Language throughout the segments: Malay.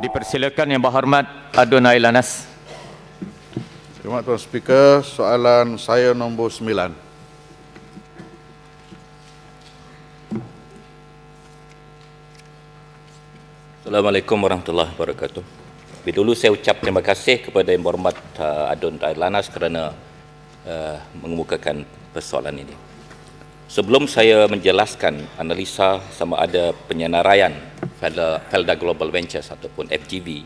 Dipersilakan Yang Berhormat Adun Ailanas. Terima kasih Tuan Speaker. Soalan saya nombor 9. Assalamualaikum warahmatullahi wabarakatuh. Lebih dulu saya ucap terima kasih kepada Yang Berhormat Adun Ailanas kerana mengemukakan persoalan ini. Sebelum saya menjelaskan analisa sama ada penyenaraian Felda Global Ventures ataupun FGV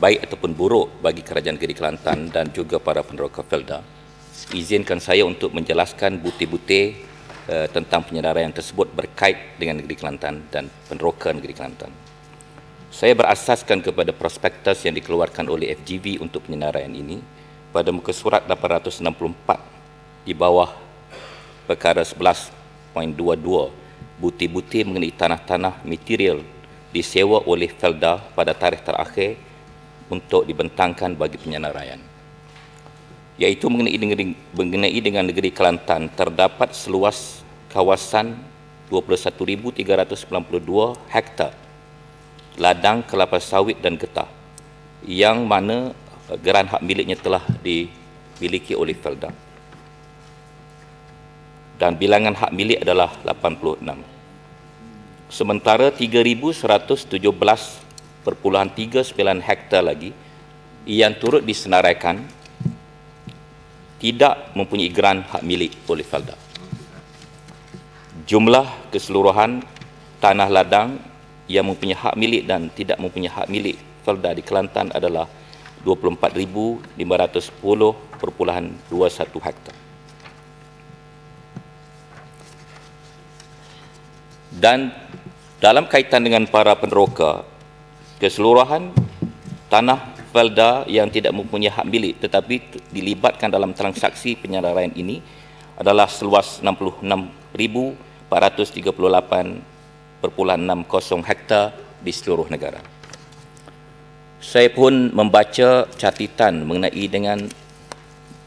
baik ataupun buruk bagi Kerajaan Negeri Kelantan dan juga para peneroka Felda, izinkan saya untuk menjelaskan butir-butir tentang penyenaraian tersebut berkait dengan Negeri Kelantan dan peneroka Negeri Kelantan. Saya berasaskan kepada prospektus yang dikeluarkan oleh FGV untuk penyenaraian ini pada muka surat 864 di bawah perkara 11.22 butir-butir mengenai tanah-tanah material disewa oleh Felda pada tarikh terakhir untuk dibentangkan bagi penyenaraian, iaitu mengenai dengan negeri Kelantan terdapat seluas kawasan 21,392 hektar ladang kelapa sawit dan getah yang mana geran hak miliknya telah dimiliki oleh Felda. Dan bilangan hak milik adalah 86. Sementara 3,117.39 hektar lagi yang turut disenaraikan tidak mempunyai geran hak milik oleh Felda. Jumlah keseluruhan tanah ladang yang mempunyai hak milik dan tidak mempunyai hak milik Felda di Kelantan adalah 24,510.21 hektar. Dan dalam kaitan dengan para peneroka, keseluruhan tanah Felda yang tidak mempunyai hak milik tetapi dilibatkan dalam transaksi penyenaraian ini adalah seluas 66,438.60 hektar di seluruh negara. Saya pun membaca catatan mengenai dengan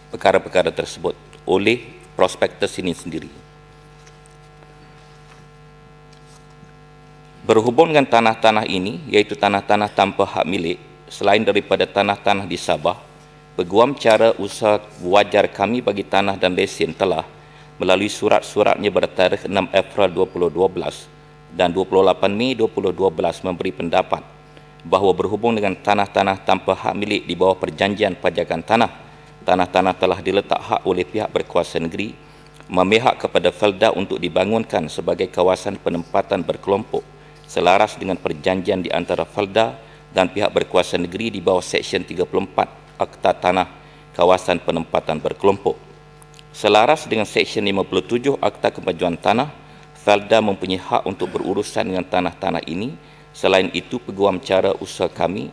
perkara-perkara tersebut oleh prospektus ini sendiri. Berhubung dengan tanah-tanah ini, iaitu tanah-tanah tanpa hak milik, selain daripada tanah-tanah di Sabah, Peguam Cara Usaha Wajar kami bagi tanah dan lesen telah melalui surat-suratnya bertarikh 6 April 2012 dan 28 Mei 2012 memberi pendapat bahawa berhubung dengan tanah-tanah tanpa hak milik di bawah perjanjian pajakan tanah, tanah-tanah telah diletak hak oleh pihak berkuasa negeri memihak kepada Felda untuk dibangunkan sebagai kawasan penempatan berkelompok selaras dengan perjanjian di antara Felda dan pihak berkuasa negeri di bawah Seksyen 34 Akta Tanah Kawasan Penempatan Berkelompok. Selaras dengan Seksyen 57 Akta Kemajuan Tanah, Felda mempunyai hak untuk berurusan dengan tanah-tanah ini. Selain itu, Peguam Cara Usaha kami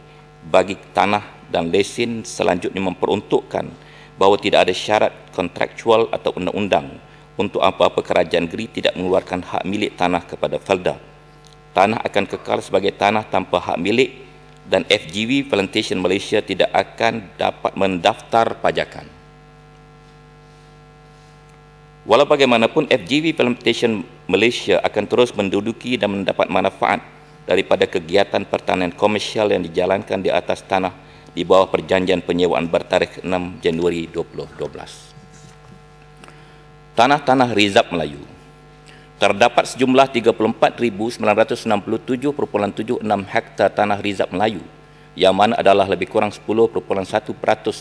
bagi tanah dan lesen selanjutnya memperuntukkan bahawa tidak ada syarat kontraktual atau undang-undang untuk apa-apa kerajaan negeri tidak mengeluarkan hak milik tanah kepada Felda. Tanah akan kekal sebagai tanah tanpa hak milik dan FGV Plantation Malaysia tidak akan dapat mendaftar pajakan. Walau bagaimanapun, FGV Plantation Malaysia akan terus menduduki dan mendapat manfaat daripada kegiatan pertanian komersial yang dijalankan di atas tanah di bawah perjanjian penyewaan bertarikh 6 Januari 2012. Tanah-tanah Rizab Melayu. Terdapat sejumlah 34,967.76 hektar tanah Rizab Melayu yang mana adalah lebih kurang 10.1%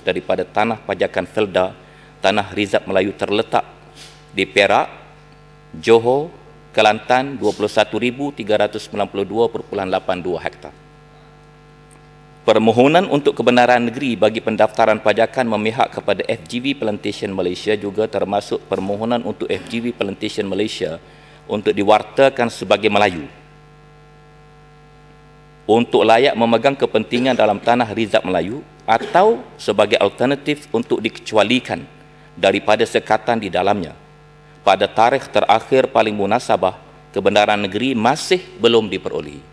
daripada tanah pajakan Felda. Tanah Rizab Melayu terletak di Perak, Johor, Kelantan 21,392.82 hektar. Permohonan untuk kebenaran negeri bagi pendaftaran pajakan memihak kepada FGV Plantation Malaysia juga termasuk permohonan untuk FGV Plantation Malaysia untuk diwartakan sebagai Melayu untuk layak memegang kepentingan dalam tanah Rizab Melayu atau sebagai alternatif untuk dikecualikan daripada sekatan di dalamnya. Pada tarikh terakhir paling munasabah, kebenaran negeri masih belum diperolehi.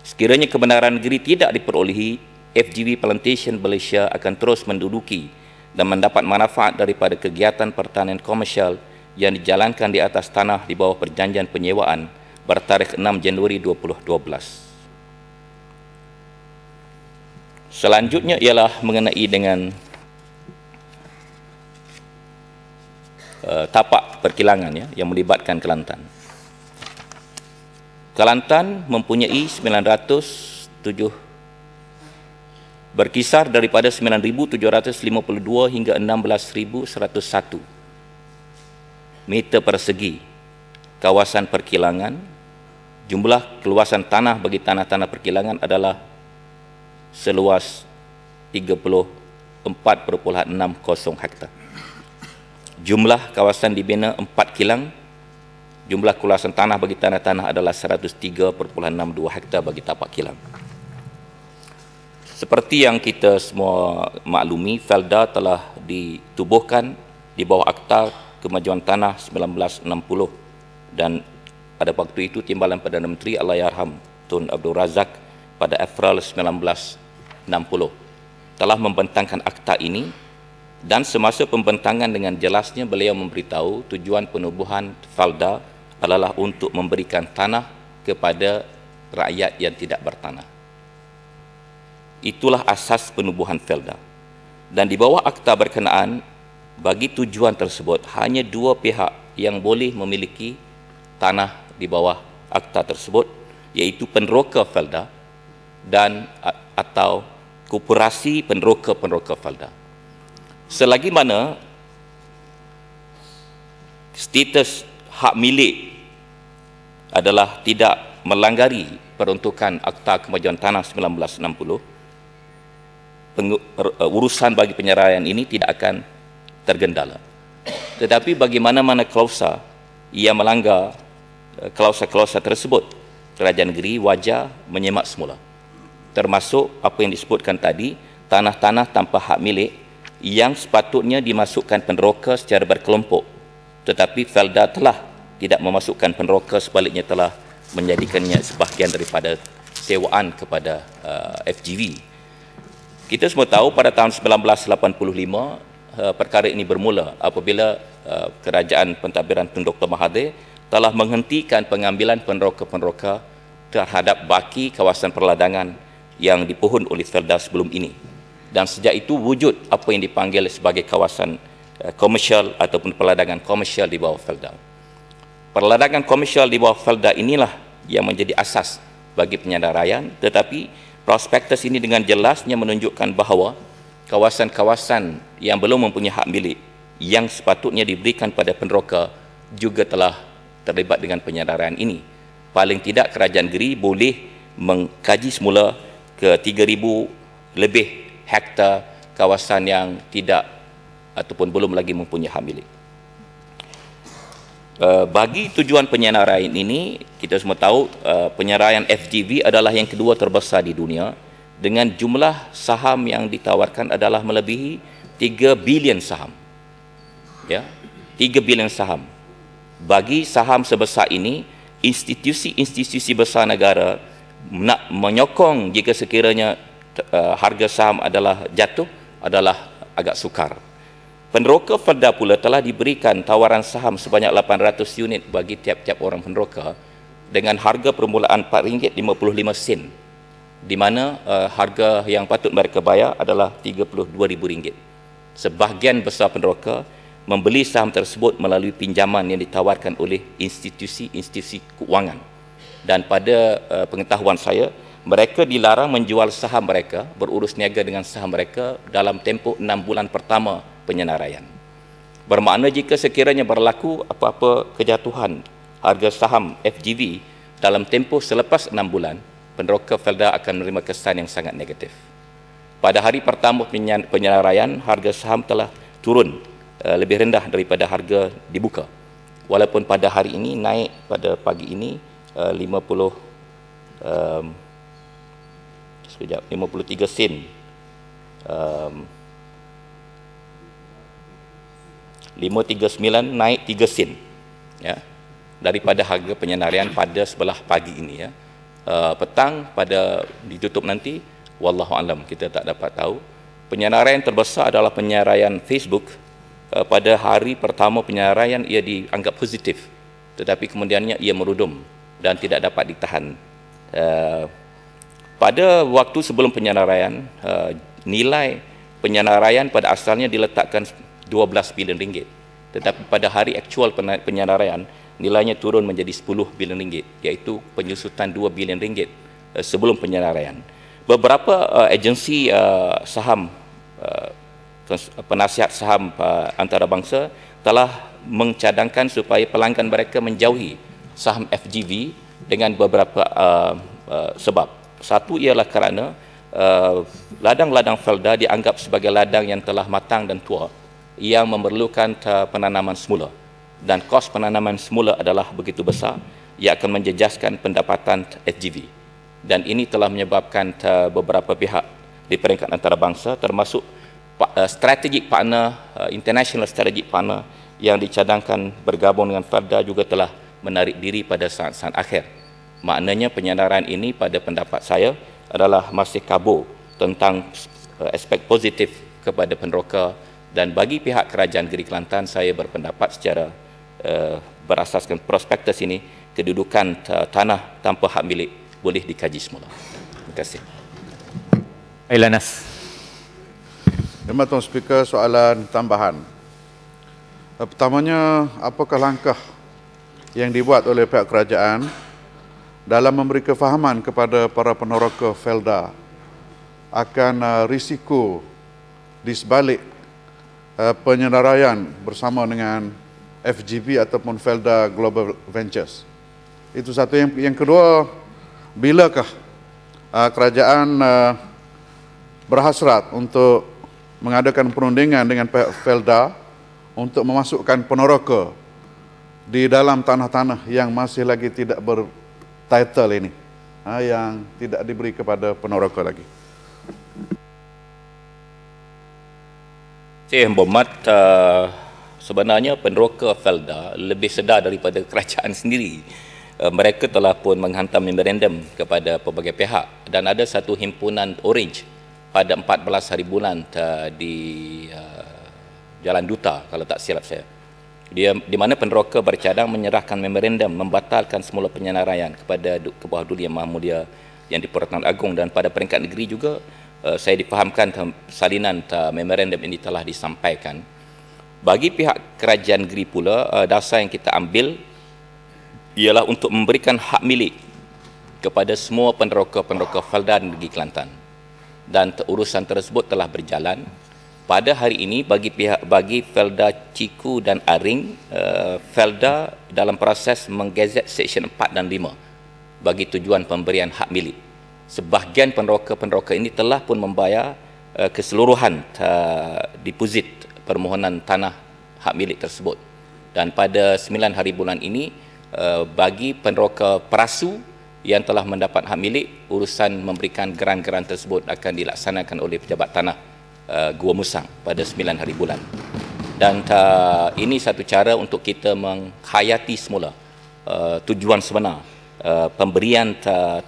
Sekiranya kebenaran negeri tidak diperolehi, FGV Plantation Malaysia akan terus menduduki dan mendapat manfaat daripada kegiatan pertanian komersial yang dijalankan di atas tanah di bawah perjanjian penyewaan bertarikh 6 Januari 2012. Selanjutnya ialah mengenai dengan tapak perkilangan yang melibatkan Kelantan. Kelantan mempunyai 907 berkisar daripada 9,752 hingga 16,101 meter persegi kawasan perkilangan. Jumlah keluasan tanah bagi tanah-tanah perkilangan adalah seluas 34,60 hektar. Jumlah kawasan dibina 4 kilang. Jumlah keluasan tanah bagi tanah-tanah adalah 103,62 hektar bagi tapak kilang. Seperti yang kita semua maklumi, Felda telah ditubuhkan di bawah Akta Kemajuan Tanah 1960 dan pada waktu itu Timbalan Perdana Menteri Allahyarham Tun Abdul Razak pada April 1960 telah membentangkan akta ini, dan semasa pembentangan dengan jelasnya beliau memberitahu tujuan penubuhan Felda adalah untuk memberikan tanah kepada rakyat yang tidak bertanah. Itulah asas penubuhan Felda. Dan di bawah akta berkenaan, bagi tujuan tersebut hanya 2 pihak yang boleh memiliki tanah di bawah akta tersebut, iaitu penroka Felda dan atau koperasi penroka Felda. Selagi mana status hak milik adalah tidak melanggari peruntukan Akta Kemajuan Tanah 1960, urusan bagi penyeraian ini tidak akan tergendala. Tetapi bagaimana klausa ia melanggar klausa-klausa tersebut, kerajaan negeri wajar menyemak semula. Termasuk apa yang disebutkan tadi, tanah-tanah tanpa hak milik yang sepatutnya dimasukkan penroka secara berkelompok, tetapi Felda telah tidak memasukkan penroka, sebaliknya telah menjadikannya sebahagian daripada sewaan kepada FGV. Kita semua tahu pada tahun 1985 perkara ini bermula apabila Kerajaan Pentadbiran Tun Dr. Mahathir telah menghentikan pengambilan penroka-penroka terhadap baki kawasan perladangan yang dipohon oleh Felda sebelum ini. Dan sejak itu wujud apa yang dipanggil sebagai kawasan komersial ataupun perladangan komersial di bawah Felda. Perladangan komersial di bawah Felda inilah yang menjadi asas bagi penyendaraian, tetapi prospektus ini dengan jelasnya menunjukkan bahawa kawasan-kawasan yang belum mempunyai hak milik yang sepatutnya diberikan pada penroka juga telah terlibat dengan penyendaraian ini. Paling tidak kerajaan negeri boleh mengkaji semula ke 3,000 lebih hektar kawasan yang tidak ataupun belum lagi mempunyai hak milik. Bagi tujuan penyenaraian ini, kita semua tahu penyenaraian FGV adalah yang kedua terbesar di dunia dengan jumlah saham yang ditawarkan adalah melebihi 3 bilion saham. Ya, 3 bilion saham. Bagi saham sebesar ini, institusi-institusi besar negara nak menyokong jika sekiranya harga saham adalah jatuh adalah agak sukar. Penroka Felda pula telah diberikan tawaran saham sebanyak 800 unit bagi tiap-tiap orang penroka dengan harga permulaan RM4.55, di mana harga yang patut mereka bayar adalah RM32,000. Sebahagian besar penroka membeli saham tersebut melalui pinjaman yang ditawarkan oleh institusi-institusi keuangan. Dan pada pengetahuan saya, mereka dilarang menjual saham mereka, berurus niaga dengan saham mereka dalam tempoh 6 bulan pertama penyenaraian. Bermakna jika sekiranya berlaku apa-apa kejatuhan harga saham FGV dalam tempoh selepas 6 bulan, penroka Felda akan menerima kesan yang sangat negatif. Pada hari pertama penyenaraian, harga saham telah turun lebih rendah daripada harga dibuka. Walaupun pada hari ini naik pada pagi ini 53 sen. 539 naik 3 sen. Ya. Daripada harga penyenaraian pada sebelah pagi ini, ya. Petang pada ditutup nanti, wallahu alam, kita tak dapat tahu. Penyenaraian terbesar adalah penyenaraian Facebook. Pada hari pertama penyenaraian ia dianggap positif, tetapi kemudiannya ia merudum dan tidak dapat ditahan pada waktu sebelum penyenaraian, nilai penyenaraian pada asalnya diletakkan 12 bilion ringgit. Tetapi pada hari aktual penyenaraian, nilainya turun menjadi 10 bilion ringgit, iaitu penyusutan 2 bilion ringgit sebelum penyenaraian. Beberapa agensi saham, penasihat saham antarabangsa telah mencadangkan supaya pelanggan mereka menjauhi saham FGV dengan beberapa sebab. Satu ialah kerana ladang-ladang Felda dianggap sebagai ladang yang telah matang dan tua yang memerlukan penanaman semula, dan kos penanaman semula adalah begitu besar ia akan menjejaskan pendapatan FGV, dan ini telah menyebabkan beberapa pihak di peringkat antarabangsa termasuk strategic partner, international strategic partner yang dicadangkan bergabung dengan Felda juga telah menarik diri pada saat-saat akhir. Maknanya penyenaraian ini pada pendapat saya adalah masih kabur tentang aspek positif kepada peneroka, dan bagi pihak Kerajaan Negeri Kelantan saya berpendapat secara berasaskan prospektus ini, kedudukan tanah tanpa hak milik boleh dikaji semula. Terima kasih. Ailanas. Terima Tuan Speaker, soalan tambahan. Pertamanya, apakah langkah yang dibuat oleh pihak kerajaan dalam memberi kefahaman kepada para peneroka Felda akan risiko di sebalik penyenaraian bersama dengan FGV ataupun Felda Global Ventures? Itu satu. Yang kedua, bilakah kerajaan berhasrat untuk mengadakan perundingan dengan pihak Felda untuk memasukkan peneroka di dalam tanah-tanah yang masih lagi tidak bertitle ini, yang tidak diberi kepada peneroka lagi? Saya berhormat, sebenarnya peneroka Felda lebih sedar daripada kerajaan sendiri. Mereka telah pun menghantar memorandum kepada pelbagai pihak, dan ada satu himpunan Orange pada 14 hari bulan di Jalan Duta, kalau tak silap saya. Di mana peneroka bercadang menyerahkan memorandum membatalkan semula penyenaraian kepada Kebawah Duli Yang Maha Mulia yang di Pertuan Agong, dan pada peringkat negeri juga saya difahamkan salinan memorandum ini telah disampaikan. Bagi pihak kerajaan negeri pula, dasar yang kita ambil ialah untuk memberikan hak milik kepada semua peneroka-peneroka Felda Negeri Kelantan, dan urusan tersebut telah berjalan. Pada hari ini bagi Felda Ciku dan Aring, Felda dalam proses menggazet Seksyen 4 dan 5 bagi tujuan pemberian hak milik. Sebahagian peneroka-peneroka ini telah pun membayar keseluruhan deposit permohonan tanah hak milik tersebut, dan pada 9 hari bulan ini bagi peneroka perasu yang telah mendapat hak milik, urusan memberikan geran-geran tersebut akan dilaksanakan oleh pejabat tanah Gua Musang pada 9 hari bulan. Dan ini satu cara untuk kita menghayati semula tujuan sebenar pemberian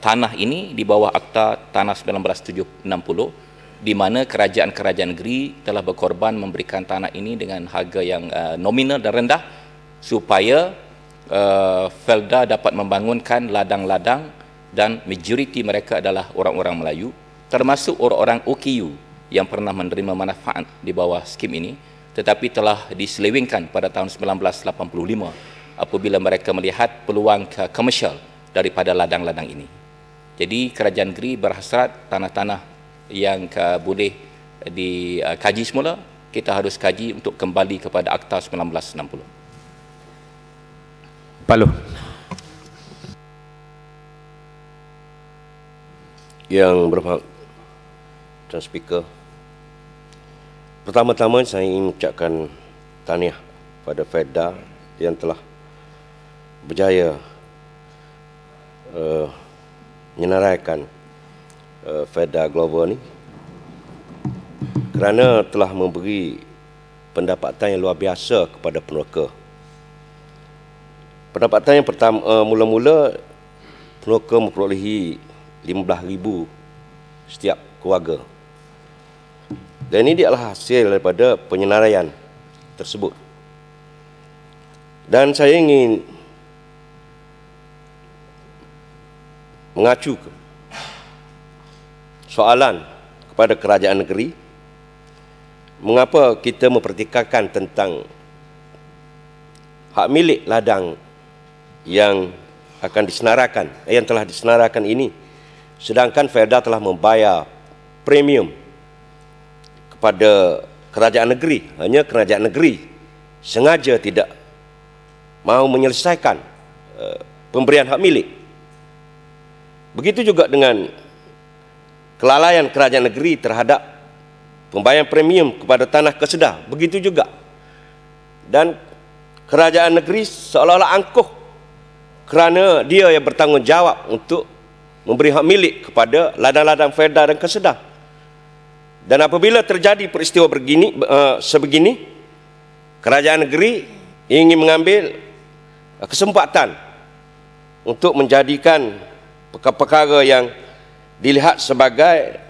tanah ini di bawah Akta Tanah 1960, di mana kerajaan-kerajaan negeri telah berkorban memberikan tanah ini dengan harga yang nominal dan rendah supaya Felda dapat membangunkan ladang-ladang, dan majoriti mereka adalah orang-orang Melayu, termasuk orang-orang OKU yang pernah menerima manfaat di bawah skim ini, tetapi telah diselewengkan pada tahun 1985 apabila mereka melihat peluang komersial daripada ladang-ladang ini. Jadi kerajaan negeri berhasrat tanah-tanah yang boleh dikaji semula, kita harus kaji untuk kembali kepada Akta 1960. Palu. Yang berhormat Tuan Speaker, pertama-tama saya ingin mengucapkan tahniah pada Felda yang telah berjaya menyenaraikan Felda Global ini, kerana telah memberi pendapatan yang luar biasa kepada peneroka. Pendapatan yang pertama, mula-mula peneroka memperolehi 15,000 setiap keluarga, dan ini adalah hasil daripada penyenaraian tersebut. Dan saya ingin mengacu soalan kepada kerajaan negeri, mengapa kita mempertikaikan tentang hak milik ladang yang akan disenaraikan, yang telah disenaraikan ini, sedangkan Felda telah membayar premium kepada kerajaan negeri. Hanya kerajaan negeri sengaja tidak mahu menyelesaikan pemberian hak milik. Begitu juga dengan kelalaian kerajaan negeri terhadap pembayaran premium kepada tanah kesedah. Begitu juga. Dan kerajaan negeri seolah-olah angkuh kerana dia yang bertanggungjawab untuk memberi hak milik kepada ladang-ladang Felda dan kesedah. Dan apabila terjadi peristiwa sebegini, kerajaan negeri ingin mengambil kesempatan untuk menjadikan perkara yang dilihat sebagai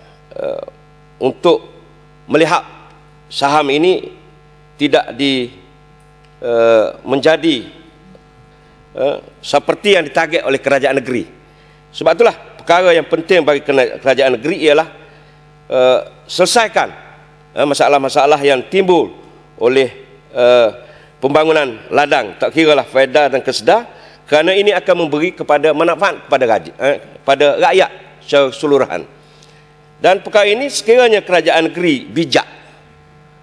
untuk melihat saham ini tidak menjadi seperti yang ditarget oleh kerajaan negeri. Sebab itulah perkara yang penting bagi kerajaan negeri ialah selesaikan masalah-masalah yang timbul oleh pembangunan ladang, tak kiralah Felda dan kesedah, kerana ini akan memberi kepada manfaat pada rakyat secara keseluruhan. Dan perkara ini sekiranya kerajaan negeri bijak,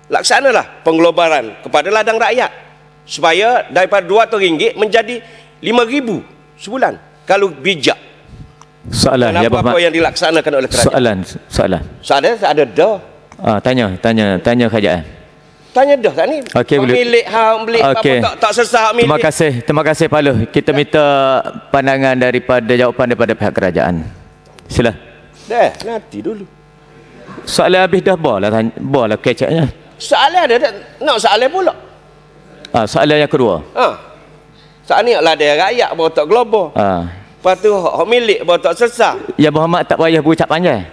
laksanalah penggelobaran kepada ladang rakyat supaya daripada RM200 menjadi RM5,000 sebulan kalau bijak. Soalan dan apa-apa yang dilaksanakan oleh kerajaan. Soalan ada dah. Tanya kerajaan. Tanya dah tak ni. Pemilik hak beli tak sesat milik. Terima kasih Pak Loh. Kita minta pandangan jawapan daripada pihak kerajaan. Sila. Dah, nanti dulu. Soalan habis dah bola kecaknya. Soalan ada nak soalan pula. Soalan yang kedua. Soalan ni lah dia rakyat baru tak global. Lepas tu hak milik baru tak sesat. Ya Muhammad tak payah berucap panjang.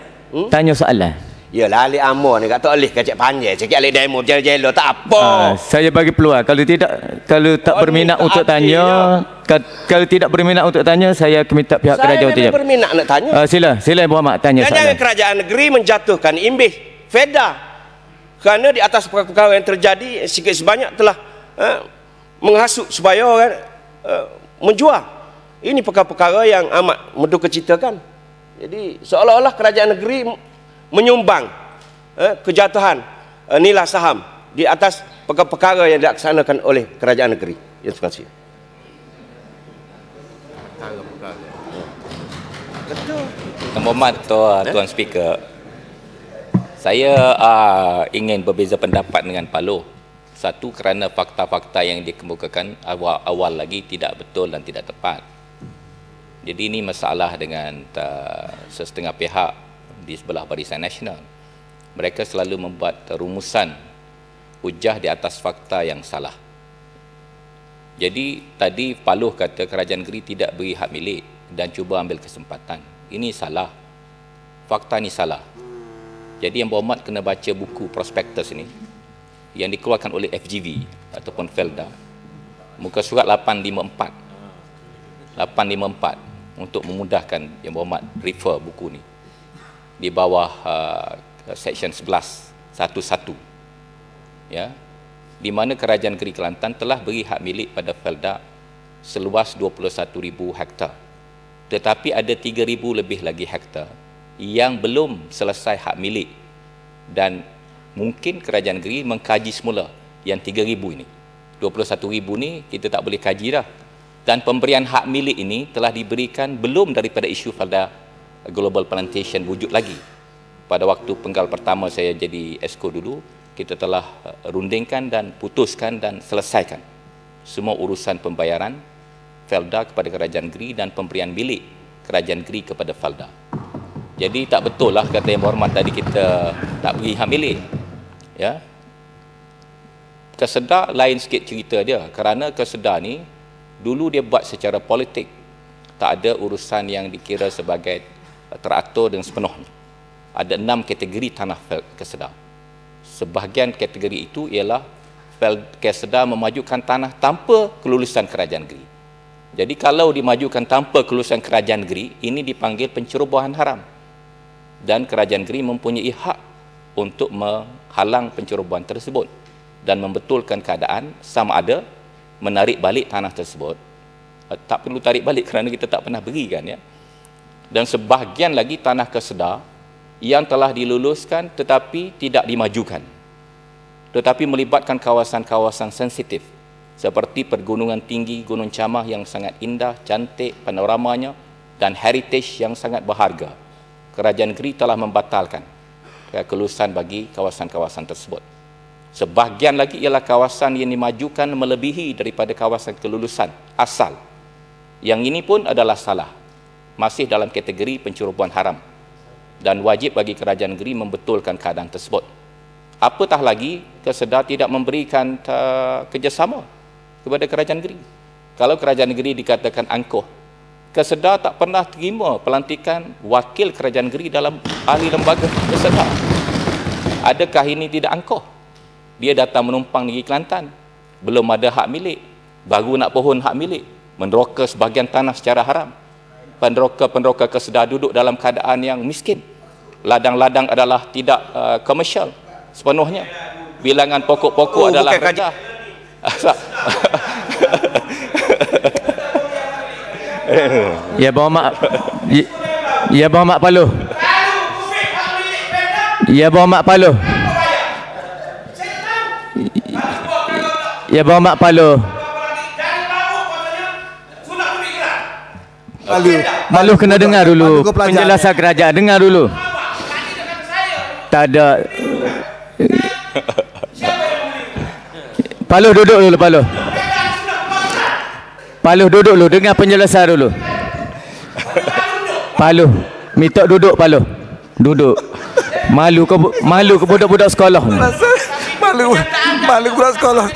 Tanya soalan. Yalah alik amor ni kata oleh kacak panjang sikit alik demo jelo tak apa. Saya bagi peluang kalau tak berminat untuk tanya, kalau tidak berminat untuk tanya, saya minta pihak kerajaan untuk jawab. Saya berminat nak tanya. Sila Muhammad tanya soalan. Jangan kerajaan negeri menjatuhkan imbis Felda kerana di atas perkara yang terjadi sikit sebanyak telah menghasut supaya orang menjual. Ini perkara-perkara yang amat mendukacitakan. Jadi seolah-olah kerajaan negeri menyumbang kejatuhan nilai saham di atas perkara-perkara yang dilaksanakan oleh kerajaan negeri. Ya, terima kasih. Muhammad Tuan Speaker, saya ingin berbeza pendapat dengan Pak Loh. Satu, kerana fakta-fakta yang dikemukakan awal lagi tidak betul dan tidak tepat. Jadi ini masalah dengan sesetengah pihak di sebelah Barisan Nasional. Mereka selalu membuat rumusan hujah di atas fakta yang salah. Jadi tadi Pak Loh kata kerajaan negeri tidak beri hak milik dan cuba ambil kesempatan. Ini salah. Fakta ini salah. Jadi yang berhormat kena baca buku prospektus ini yang dikeluarkan oleh FGV ataupun Felda, muka surat 854 untuk memudahkan yang berhormat refer buku ni di bawah section 11.11, ya, di mana kerajaan negeri Kelantan telah beri hak milik pada Felda seluas 21,000 hektar, tetapi ada 3,000 lebih lagi hektar yang belum selesai hak milik, dan mungkin kerajaan negeri mengkaji semula yang 3,000 ini. 21,000 ni kita tak boleh kaji dah. Dan pemberian hak milik ini telah diberikan belum daripada isu Felda Global Plantation wujud lagi. Pada waktu penggal pertama saya jadi Exco dulu, kita telah rundingkan dan putuskan dan selesaikan semua urusan pembayaran Felda kepada kerajaan negeri dan pemberian milik kerajaan negeri kepada Felda. Jadi tak betul lah kata yang berhormat tadi kita tak beri hak milik. Ya. Kesedah lain sikit cerita dia, kerana Kesedah ni dulu dia buat secara politik. Tak ada urusan yang dikira sebagai teratur dengan sepenuhnya. Ada 6 kategori tanah Kesedah. Sebahagian kategori itu ialah Kesedah memajukan tanah tanpa kelulusan kerajaan negeri. Jadi kalau dimajukan tanpa kelulusan kerajaan negeri, ini dipanggil pencerobohan haram. dan kerajaan negeri mempunyai hak untuk menghalang pencerobohan tersebut dan membetulkan keadaan sama ada menarik balik tanah tersebut. Tak perlu tarik balik kerana kita tak pernah beri kan ya. Dan sebahagian lagi tanah kesedar yang telah diluluskan tetapi tidak dimajukan, tetapi melibatkan kawasan-kawasan sensitif seperti pergunungan tinggi Gunung Camah yang sangat indah, cantik panoramanya dan heritage yang sangat berharga. Kerajaan negeri telah membatalkan kelulusan bagi kawasan-kawasan tersebut. Sebahagian lagi ialah kawasan yang dimajukan melebihi daripada kawasan kelulusan asal. Yang ini pun adalah salah, masih dalam kategori pencerobohan haram, dan wajib bagi kerajaan negeri membetulkan keadaan tersebut. Apatah lagi Kesedar tidak memberikan kerjasama kepada kerajaan negeri. Kalau kerajaan negeri dikatakan angkuh, Kesedar tak pernah terima pelantikan wakil kerajaan negeri dalam ahli lembaga Kesedar. Adakah ini tidak angkuh? Dia datang menumpang negeri Kelantan, belum ada hak milik, baru nak pohon hak milik, meneroka sebahagian tanah secara haram. Penderoka-penderoka Kesedar duduk dalam keadaan yang miskin. Ladang-ladang adalah tidak komersial sepenuhnya. Bilangan pokok-pokok adalah rendah. Ya bawa mak. Ya bawa mak Paluh. Ya bawa mak Paluh. Ya bawa mak Paluh. Paluh kena dengar dulu penjelasan kerajaan. Dengar dulu. Tak ada. Paluh duduk dulu, Paluh. Paluh duduk dulu, dengar penjelasan dulu. Paluh, minta duduk Paluh. Duduk. Malu ke budak-budak sekolah ni? Malu budak sekolah.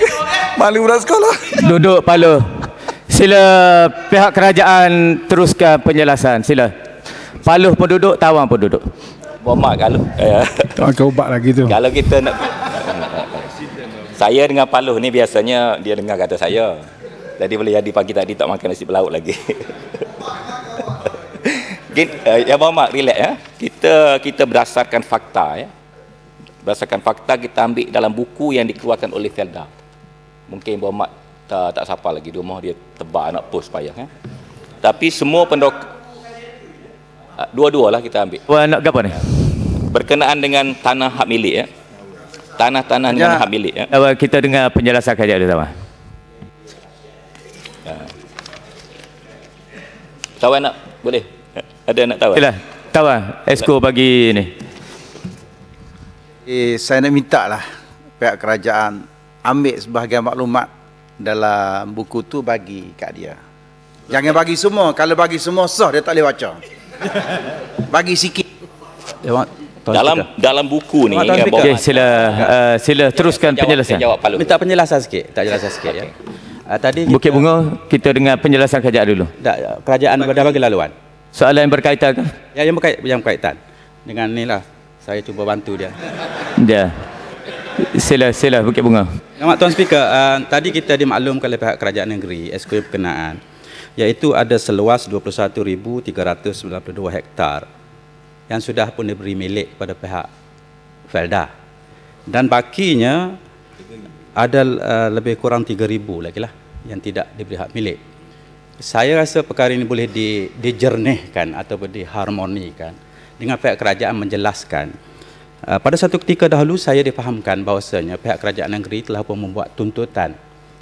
Malu budak sekolah. Duduk Paluh. Sila pihak kerajaan teruskan penjelasan. Sila. Paluh pun duduk, Tawang pun duduk. Bomak kalau Kau ubat lagi tu. kalau kita nak, saya dengan Paluh ni biasanya dia dengar kata saya. Jadi boleh jadi pagi tadi tak makan nasi berlauk lagi. Ya Bomak, relax ya. Kita berdasarkan fakta ya. Berdasarkan fakta kita ambil dalam buku yang dikeluarkan oleh Felda. Mungkin Bomak tak siapa lagi di rumah dia tebak nak post payah ya. Tapi semua pendok dua-dualah kita ambil. Wah, nak apa ni? Berkenaan dengan tanah hak milik ya. Tanah-tanah dengan hak milik ya. Kita dengar penjelasan kerajaan dulu sama. Tawan nak boleh? Ada nak tahu? Sila. Tawang, Esko bagi ni. Saya nak minta lah pihak kerajaan ambil sebahagian maklumat dalam buku tu bagi kat dia. Jangan bagi semua. Kalau bagi semua sah dia tak boleh baca. Bagi sikit. Dalam buku ni Okay, sila teruskan penjelasan. Minta penjelasan sikit. Tak jelasan sikit ya. Tadi Bukit Bunga, kita dengar penjelasan kerajaan dulu. Kerajaan dah bagi laluan. Soalan yang berkaitan ke? Ya, yang berkaitan dengan ni lah. Saya cuba bantu dia. Ya. Sila Bukit Bunga. Selamat Tuan Speaker, tadi kita dimaklumkan oleh pihak kerajaan negeri SKU berkenaan, iaitu ada seluas 21,392 hektar yang sudah pun diberi milik kepada pihak Felda, dan bakinya ada lebih kurang 3,000 lagi lah yang tidak diberi hak milik. Saya rasa perkara ini boleh dijernihkan ataupun diharmonikan dengan pihak kerajaan menjelaskan. Pada satu ketika dahulu saya difahamkan bahawasanya pihak kerajaan negeri telah pun membuat tuntutan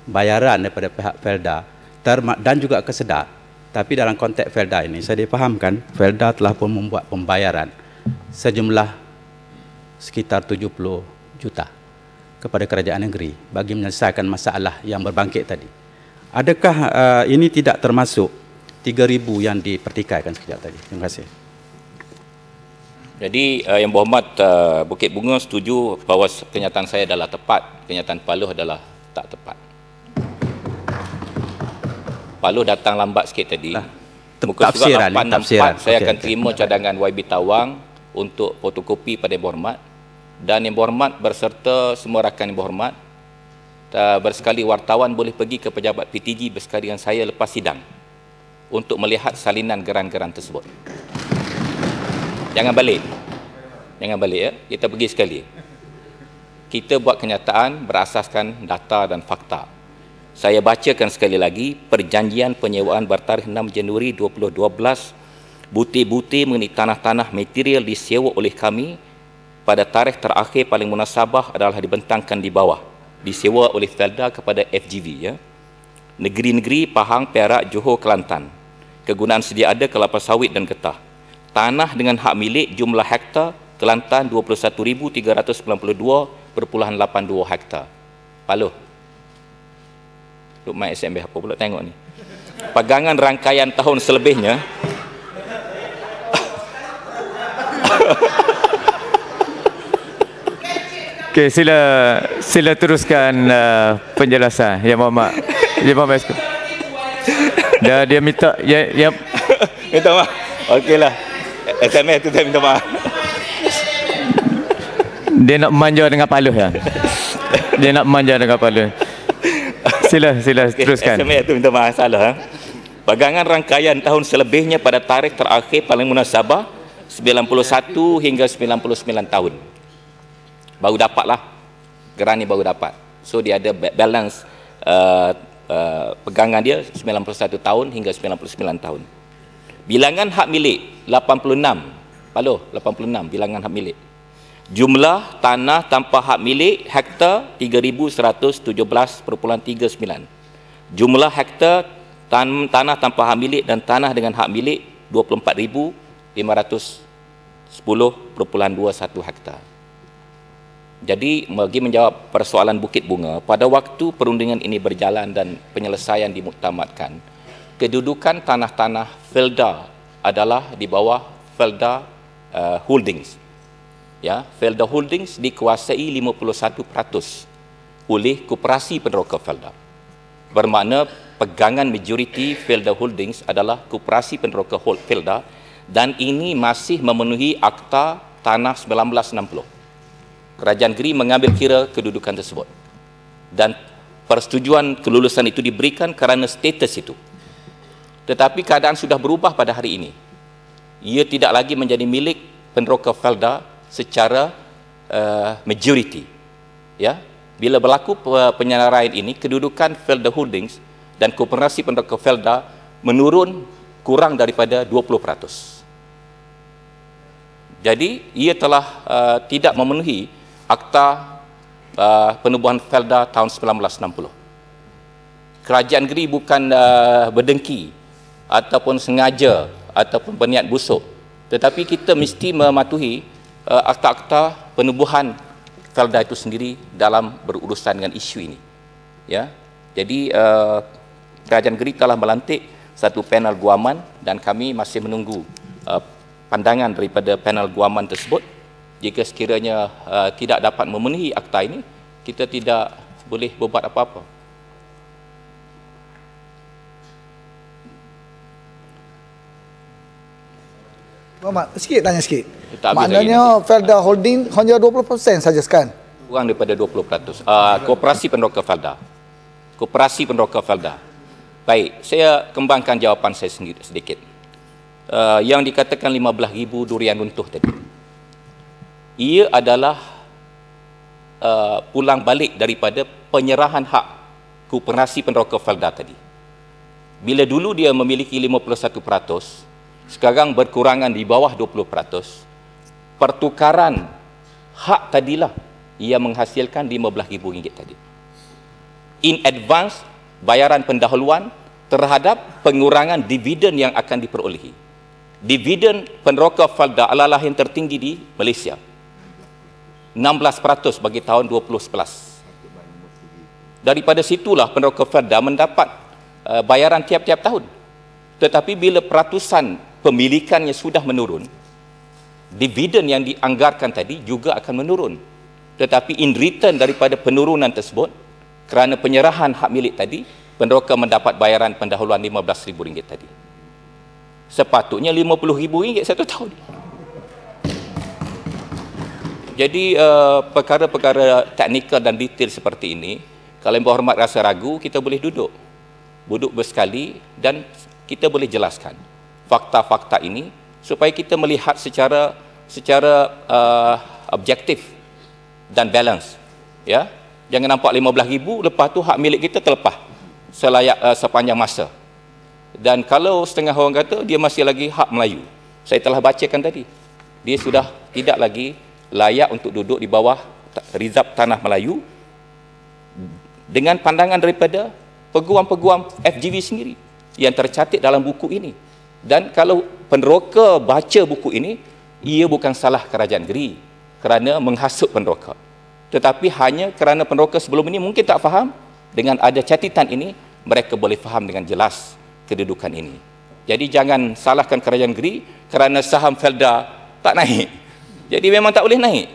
bayaran daripada pihak Felda dan juga Kesedar. Tapi dalam konteks Felda ini saya difahamkan Felda telah pun membuat pembayaran sejumlah sekitar 70 juta kepada kerajaan negeri bagi menyelesaikan masalah yang berbangkit tadi. Adakah ini tidak termasuk 3,000 yang dipertikaikan sekejap tadi? Terima kasih. Jadi Yang Berhormat Bukit Bunga setuju bahawa kenyataan saya adalah tepat, kenyataan Paluh adalah tak tepat. Paluh datang lambat sikit tadi. Muka surat 864 saya akan terima cadangan YB Tawang untuk fotokopi pada Yang Berhormat, dan Yang Berhormat berserta semua rakan Yang Berhormat bersekali wartawan boleh pergi ke pejabat PTG bersekali dengan saya lepas sidang untuk melihat salinan geran-geran tersebut. Jangan balik. Jangan balik ya. Kita pergi sekali. Kita buat kenyataan berasaskan data dan fakta. Saya bacakan sekali lagi perjanjian penyewaan bertarikh 6 Januari 2012. Butir-butir mengenai tanah-tanah material disewa oleh kami pada tarikh terakhir paling munasabah adalah dibentangkan di bawah. Disewa oleh Felda kepada FGV ya. Negeri-negeri Pahang, Perak, Johor, Kelantan. Kegunaan sedia ada kelapa sawit dan getah. Tanah dengan hak milik jumlah hektar Kelantan 21,392.82 hektar. Paluh. Lukman SMB apa pula tengok ni. Pegangan rangkaian tahun selebihnya. Okey, sila teruskan penjelasan Ya Muhammad. Ya Muhammad. Dia minta minta maaf. Okeylah. SMS tu saya minta maaf. Dia nak manja dengan Paluh ya. Dia nak manja dengan Paluh. Sila teruskan. SMS tu minta maaf salah. Pegangan rangkaian tahun selebihnya pada tarikh terakhir paling munasabah 91 hingga 99 tahun. Baru dapatlah. Gerani baru dapat. So dia ada balance pegangan dia 91 tahun hingga 99 tahun. Bilangan hak milik 86. Paluh 86 bilangan hak milik. Jumlah tanah tanpa hak milik hektar 3,117.39. Jumlah hektar tanah tanpa hak milik dan tanah dengan hak milik 24,510.21 hektar. Jadi bagi menjawab persoalan Bukit Bunga, pada waktu perundingan ini berjalan dan penyelesaian dimuktamadkan, kedudukan tanah-tanah Felda adalah di bawah Felda Holdings. Ya, Felda Holdings dikuasai 51% oleh Koperasi Peneroka Felda. Bermakna pegangan majoriti Felda Holdings adalah Koperasi Peneroka Felda dan ini masih memenuhi Akta Tanah 1960. Kerajaan Negeri mengambil kira kedudukan tersebut. Dan persetujuan kelulusan itu diberikan kerana status itu. Tetapi keadaan sudah berubah pada hari ini. Ia tidak lagi menjadi milik Peneroka Felda secara majoriti. Ya, bila berlaku penyelesaian ini, kedudukan Felda Holdings dan Koperasi Peneroka Felda menurun kurang daripada 20%. Jadi ia telah tidak memenuhi Akta Penubuhan Felda tahun 1960. Kerajaan Negeri bukan berdengki ataupun sengaja ataupun berniat busuk, tetapi kita mesti mematuhi akta-akta penubuhan Felda itu sendiri dalam berurusan dengan isu ini. Ya, jadi Kerajaan Negeri telah melantik satu panel guaman dan kami masih menunggu pandangan daripada panel guaman tersebut. Jika sekiranya tidak dapat memenuhi akta ini, kita tidak boleh berbuat apa-apa. Muhammad, tanya sikit. Maknanya Felda Holding hanya 20% saja kan? Kurang daripada 20%. Koperasi Peneroka Felda. Koperasi Peneroka Felda. Baik, saya kembangkan jawapan saya sendiri sedikit. Yang dikatakan 15,000 durian runtuh tadi. Ia adalah pulang balik daripada penyerahan hak Koperasi Peneroka Felda tadi. Bila dulu dia memiliki 51%, sekarang berkurangan di bawah 20%. Pertukaran hak tadilah ia menghasilkan RM15,000 tadi. In advance bayaran pendahuluan terhadap pengurangan dividen yang akan diperolehi. Dividen Peneroka Felda adalah yang tertinggi di Malaysia. 16% bagi tahun 2011. Daripada situlah Peneroka Felda mendapat bayaran tiap-tiap tahun. Tetapi bila peratusan pemilikannya sudah menurun, dividen yang dianggarkan tadi juga akan menurun. Tetapi in return daripada penurunan tersebut, kerana penyerahan hak milik tadi, Peneroka mendapat bayaran pendahuluan RM15,000 tadi. Sepatutnya RM50,000 satu tahun. Jadi perkara-perkara teknikal dan detail seperti ini, kalau Yang Berhormat rasa ragu, kita boleh duduk bersekali dan kita boleh jelaskan fakta-fakta ini supaya kita melihat secara secara objektif dan balance. Ya, jangan nampak 15,000 lepas tu hak milik kita terlepas sepanjang masa. Dan kalau setengah orang kata dia masih lagi hak Melayu, saya telah bacakan tadi, dia sudah tidak lagi layak untuk duduk di bawah rizab tanah Melayu dengan pandangan daripada peguam-peguam FGV sendiri yang tercatat dalam buku ini. Dan kalau peneroka baca buku ini, ia bukan salah kerajaan negeri kerana menghasut peneroka, tetapi hanya kerana peneroka sebelum ini mungkin tak faham. Dengan ada catatan ini, mereka boleh faham dengan jelas kedudukan ini. Jadi jangan salahkan kerajaan negeri kerana saham Felda tak naik. Jadi memang tak boleh naik.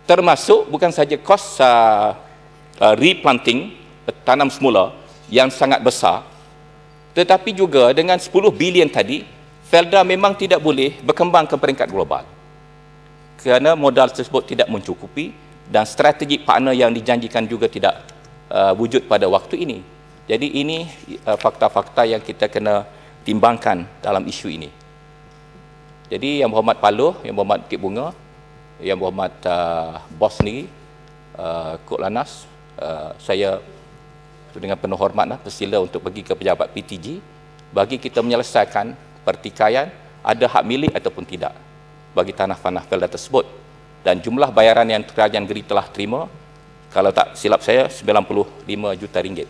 Termasuk bukan saja kos replanting, tanam semula yang sangat besar, tetapi juga dengan 10 bilion tadi, Felda memang tidak boleh berkembang ke peringkat global kerana modal tersebut tidak mencukupi dan strategi partner yang dijanjikan juga tidak wujud pada waktu ini. Jadi ini fakta-fakta yang kita kena timbangkan dalam isu ini. Jadi Yang Berhormat Paloh, Yang Berhormat Bukit Bunga, Yang Berhormat bos sendiri, Kok Lanas, saya dengan penuh hormat bersila untuk pergi ke pejabat PTG bagi kita menyelesaikan pertikaian ada hak milik ataupun tidak bagi tanah-tanah Felda tersebut. Dan jumlah bayaran yang kerajaan negeri telah terima, kalau tak silap saya, 95 juta ringgit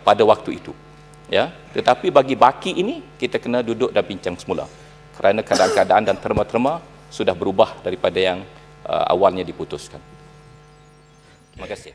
pada waktu itu. Ya, tetapi bagi baki ini kita kena duduk dan bincang semula kerana keadaan-keadaan dan terma-terma sudah berubah daripada yang awalnya diputuskan. Terima kasih.